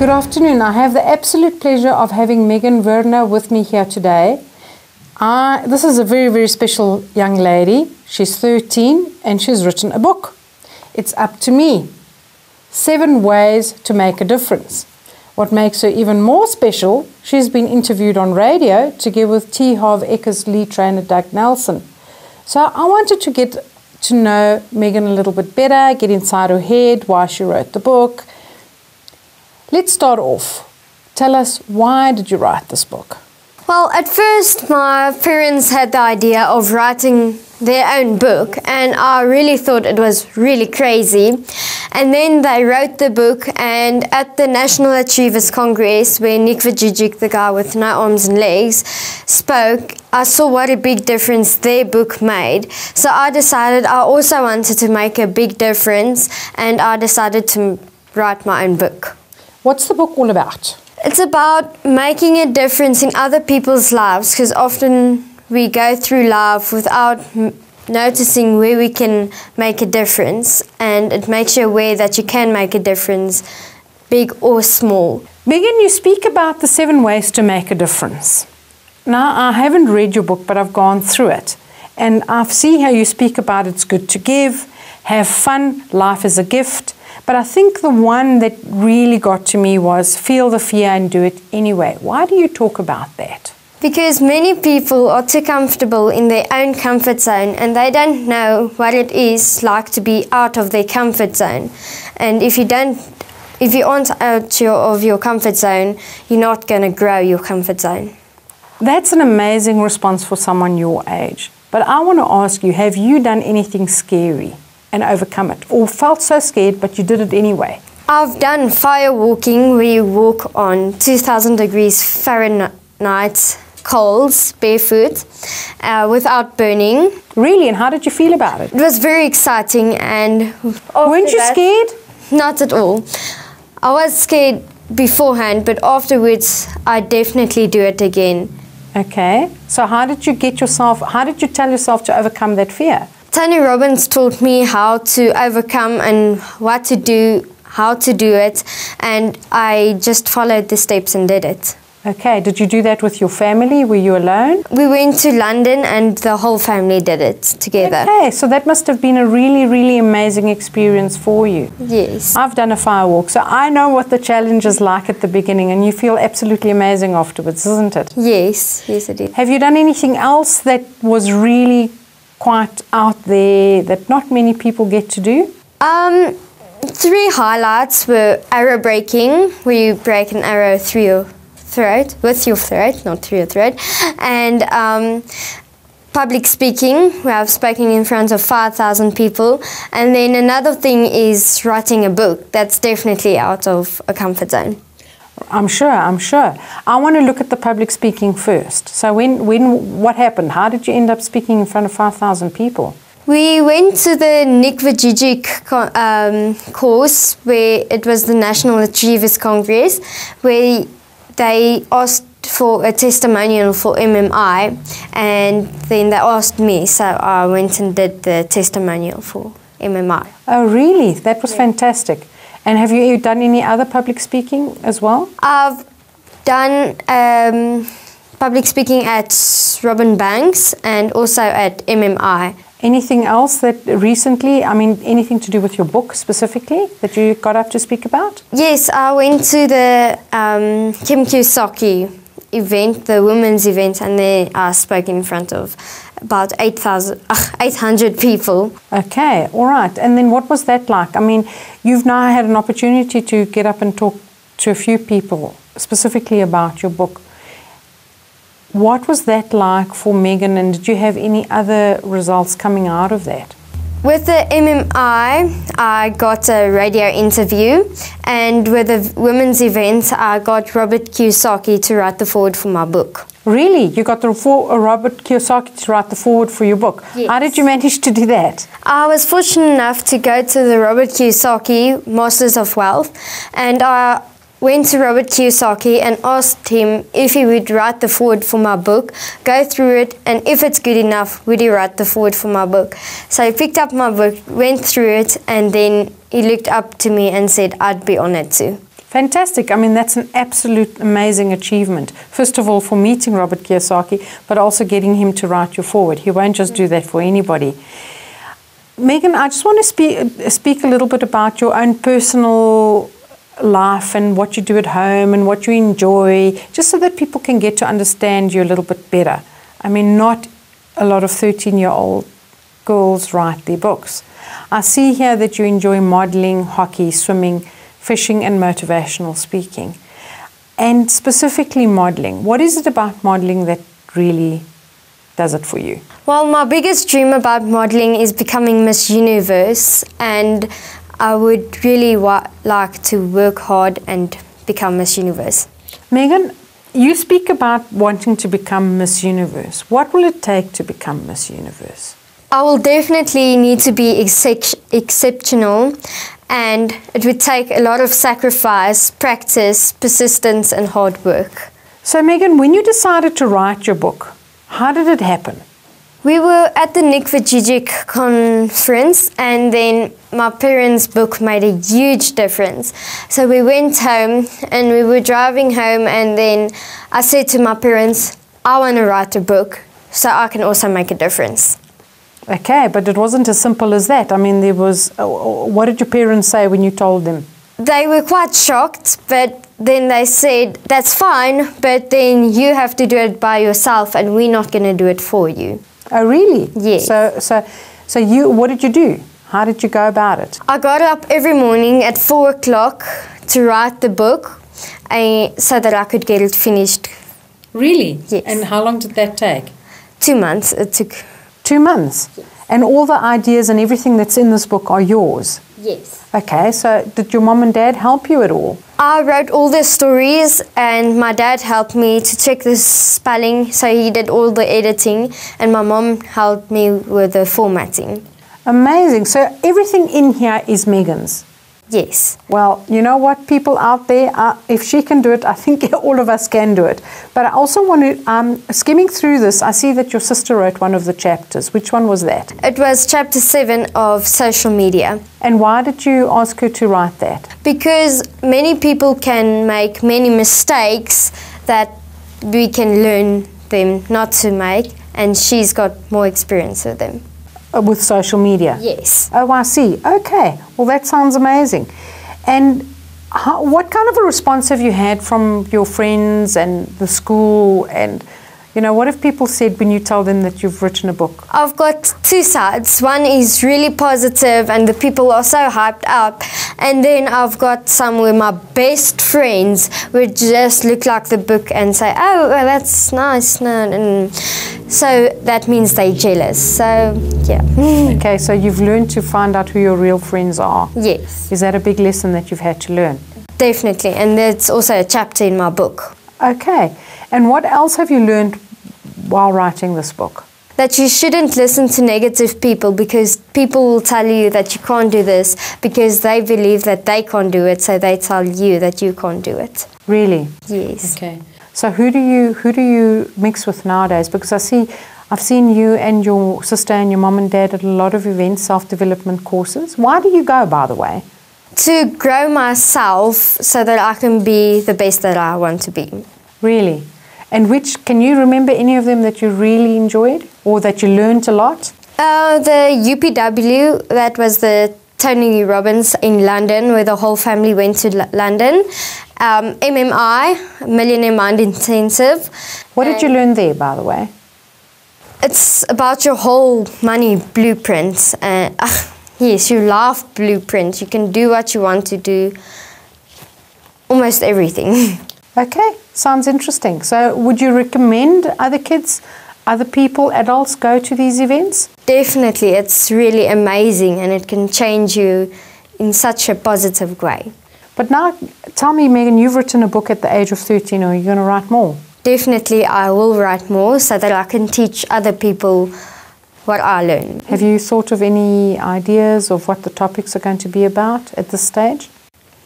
Good afternoon. I have the absolute pleasure of having Megan Werner with me here today. This is a very, very special young lady. She's 13 and she's written a book. It's Up to Me. 7 Ways to Make a Difference. What makes her even more special, she's been interviewed on radio together with T. Harv Ekker's lead trainer Doug Nelson. So I wanted to get to know Megan a little bit better, get inside her head, why she wrote the book. Let's start off. Tell us, why did you write this book? Well, at first my parents had the idea of writing their own book, and I really thought it was really crazy. And then they wrote the book, and at the National Achievers Congress, where Nick Vujicic, the guy with no arms and legs, spoke, I saw what a big difference their book made. So I decided I also wanted to make a big difference, and I decided to write my own book. What's the book all about? It's about making a difference in other people's lives, because often we go through life without noticing where we can make a difference, and it makes you aware that you can make a difference, big or small. Megan, you speak about the 7 ways to make a difference. Now, I haven't read your book, but I've gone through it, and I've seen how you speak about it's good to give, have fun, life is a gift. But I think the one that really got to me was feel the fear and do it anyway. Why do you talk about that? Because many people are too comfortable in their own comfort zone, and they don't know what it is like to be out of their comfort zone. And if you aren't out of your comfort zone, you're not going to grow your comfort zone. That's an amazing response for someone your age. But I want to ask you, have you done anything scary and overcome it, or felt so scared but you did it anyway? I've done fire walking, where you walk on 2000 degrees Fahrenheit coals barefoot without burning. Really? And how did you feel about it? It was very exciting. And weren't you scared? Not at all. I was scared beforehand, but afterwards I definitely do it again. Okay, so how did you tell yourself to overcome that fear? Tony Robbins taught me how to overcome and what to do, how to do it, and I just followed the steps and did it. Okay, did you do that with your family? Were you alone? We went to London and the whole family did it together. Okay, so that must have been a really, really amazing experience for you. Yes. I've done a fire walk, so I know what the challenge is like at the beginning, and you feel absolutely amazing afterwards, isn't it? Yes, yes I did. Have you done anything else that was really quite out there that not many people get to do? 3 highlights were arrow breaking, where you break an arrow through your throat, with your throat, not through your throat, and public speaking, where I've spoken in front of 5,000 people, and then another thing is writing a book. That's definitely out of a comfort zone. I'm sure. I want to look at the public speaking first. So what happened? How did you end up speaking in front of 5,000 people? We went to the Nick Vujicic course, where it was the National Achievers Congress, where they asked for a testimonial for MMI, and then they asked me, so I went and did the testimonial for MMI. Oh, really? That was fantastic. And have you done any other public speaking as well? I've done public speaking at Robin Banks and also at MMI. Anything else that recently, anything to do with your book specifically that you got up to speak about? Yes, I went to the Kim Kiyosaki event, the women's event, and there I spoke in front of about 800 people. Okay, all right. And then what was that like? You've now had an opportunity to get up and talk to a few people specifically about your book. What was that like for Megan, and did you have any other results coming out of that? With the MMI, I got a radio interview, and with the women's event, I got Robert Kiyosaki to write the foreword for my book. Really? You got Robert Kiyosaki to write the foreword for your book? Yes. How did you manage to do that? I was fortunate enough to go to the Robert Kiyosaki Masters of Wealth, and I went to Robert Kiyosaki and asked him if he would write the foreword for my book, go through it, and if it's good enough, would he write the foreword for my book. So he picked up my book, went through it, and then he looked up to me and said I'd be on it too. Fantastic. I mean, that's an absolute amazing achievement. First of all, for meeting Robert Kiyosaki, but also getting him to write your foreword. He won't just do that for anybody. Megan, I just want to speak a little bit about your own personal life and what you do at home and what you enjoy, just so that people can get to understand you a little bit better. I mean, not a lot of 13-year-old girls write their books. I see here that you enjoy modeling, hockey, swimming, fishing and motivational speaking. And specifically modeling. What is it about modeling that really does it for you? Well, my biggest dream about modeling is becoming Miss Universe, and I would really like to work hard and become Miss Universe. Megan, you speak about wanting to become Miss Universe. What will it take to become Miss Universe? I will definitely need to be exceptional, and it would take a lot of sacrifice, practice, persistence and hard work. So Megan, when you decided to write your book, how did it happen? We were at the Nick Vujicic conference, and then my parents' book made a huge difference. So we went home and we were driving home, and then I said to my parents, I want to write a book so I can also make a difference. Okay, but it wasn't as simple as that. I mean, there was, what did your parents say when you told them? They were quite shocked, but then they said, that's fine, but then you have to do it by yourself and we're not going to do it for you. Oh, really? Yes. So you, what did you do? How did you go about it? I got up every morning at 4 o'clock to write the book so that I could get it finished. Really? Yes. And how long did that take? 2 months it took. 2 months? Yes. And all the ideas and everything that's in this book are yours? Yes. Okay, so did your mom and dad help you at all? I wrote all the stories and my dad helped me to check the spelling, so he did all the editing, and my mom helped me with the formatting. Amazing. So everything in here is Megan's? Yes. Well, you know what, people out there, if she can do it, I think all of us can do it. But I also want to, skimming through this, I see that your sister wrote one of the chapters. Which one was that? It was chapter 7 of social media. And why did you ask her to write that? Because many people can make many mistakes that we can learn them not to make, and she's got more experience with them. With social media? Yes. Oh, I see. Okay. Well, that sounds amazing. And what kind of a response have you had from your friends and the school? And, you know, what have people said when you tell them that you've written a book? I've got two sides. One is really positive and the people are so hyped up. And then I've got some where my best friends would just look like the book and say, oh, well, that's nice. And so that means they're jealous. So, yeah. Okay, so you've learned to find out who your real friends are. Yes. Is that a big lesson that you've had to learn? Definitely. And that's also a chapter in my book. Okay. And what else have you learned while writing this book? That you shouldn't listen to negative people, because people will tell you that you can't do this because they believe that they can't do it, so they tell you that you can't do it. Really? Yes. Okay. So who do you mix with nowadays? Because I've seen you and your sister and your mom and dad at a lot of events, self-development courses. Why do you go, by the way? To grow myself so that I can be the best that I want to be. Really? And can you remember any of them that you really enjoyed or that you learned a lot? The UPW, that was the Tony Robbins in London, where the whole family went to London. MMI, Millionaire Mind Intensive. What did you learn there, by the way? It's about your whole money blueprint. Yes, your life blueprint. You can do what you want to do, almost everything. Okay, sounds interesting. So would you recommend other kids, other people, adults go to these events? Definitely. It's really amazing and it can change you in such a positive way. But now, tell me, Megan, you've written a book at the age of 13. Are you going to write more? Definitely, I will write more so that I can teach other people what I learned. Have you thought of any ideas of what the topics are going to be about at this stage?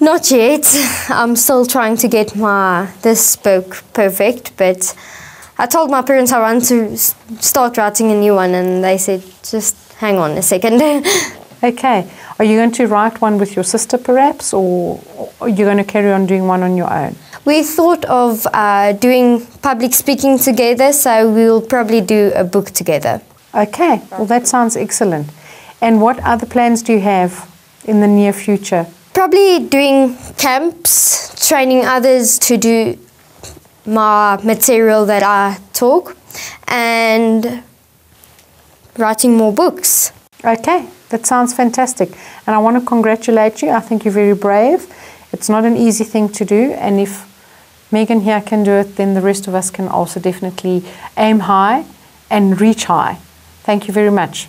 Not yet. I'm still trying to get this book perfect, but I told my parents I want to start writing a new one, and they said, just hang on a second. Okay. Are you going to write one with your sister perhaps, or are you going to carry on doing one on your own? We thought of doing public speaking together, so we'll probably do a book together. Okay. Well, that sounds excellent. And what other plans do you have in the near future? Probably doing camps, training others to do my material that I talk, and writing more books. Okay, that sounds fantastic. And I want to congratulate you. I think you're very brave. It's not an easy thing to do. And if Megan here can do it, then the rest of us can also definitely aim high and reach high. Thank you very much.